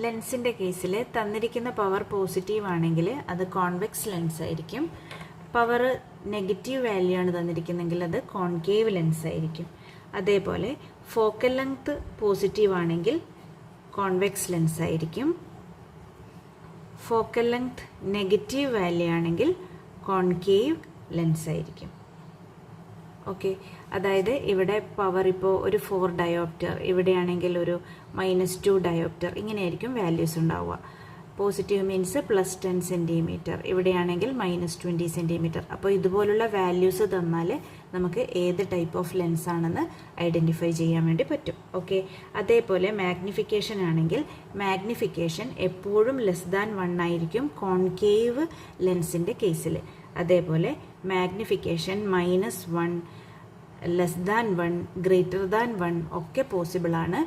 ലെൻസിൻ്റെ കേസിൽ തന്നിരിക്കുന്ന power positive ആണെങ്കിൽ അത് കോൺവെക്സ് ലെൻസ് ആയിരിക്കും. പവർ നെഗറ്റീവ് വാല്യൂ ആണ് തന്നിരിക്കുന്നെങ്കിൽ അത് കോൺകേവ് ലെൻസ് ആയിരിക്കും. അതേപോലെ ഫോക്കൽ ലെങ്ത് പോസിറ്റീവ് ആണെങ്കിൽ കോൺവെക്സ് ലെൻസ് ആയിരിക്കും. ഫോക്കൽ ലെങ്ത് നെഗറ്റീവ് വാല്യൂ ആണെങ്കിൽ കോൺകേവ് ലെൻസ് ആയിരിക്കും. ഓക്കെ, അതായത് ഇവിടെ പവർ ഇപ്പോൾ ഒരു 4 ഡയോപ്റ്റർ, ഇവിടെയാണെങ്കിൽ ഒരു -2 ഡയോപ്റ്റർ, ഇങ്ങനെയായിരിക്കും വാല്യൂസ് ഉണ്ടാവുക. പോസിറ്റീവ് മീൻസ് +10 സെൻറ്റിമീറ്റർ, ഇവിടെയാണെങ്കിൽ -20 സെൻറ്റിമീറ്റർ. അപ്പോൾ ഇതുപോലുള്ള വാല്യൂസ് തന്നാൽ നമുക്ക് ഏത് ടൈപ്പ് ഓഫ് ലെൻസ് ആണെന്ന് ഐഡൻറ്റിഫൈ ചെയ്യാൻ വേണ്ടി പറ്റും. ഓക്കെ, അതേപോലെ മാഗ്നിഫിക്കേഷൻ ആണെങ്കിൽ മാഗ്നിഫിക്കേഷൻ എപ്പോഴും >1 ആയിരിക്കും കോൺകേവ് ലെൻസിൻ്റെ കേസിൽ. അതേപോലെ മാഗ്നിഫിക്കേഷൻ -1, <1, > 1 ഒക്കെ പോസിബിൾ ആണ്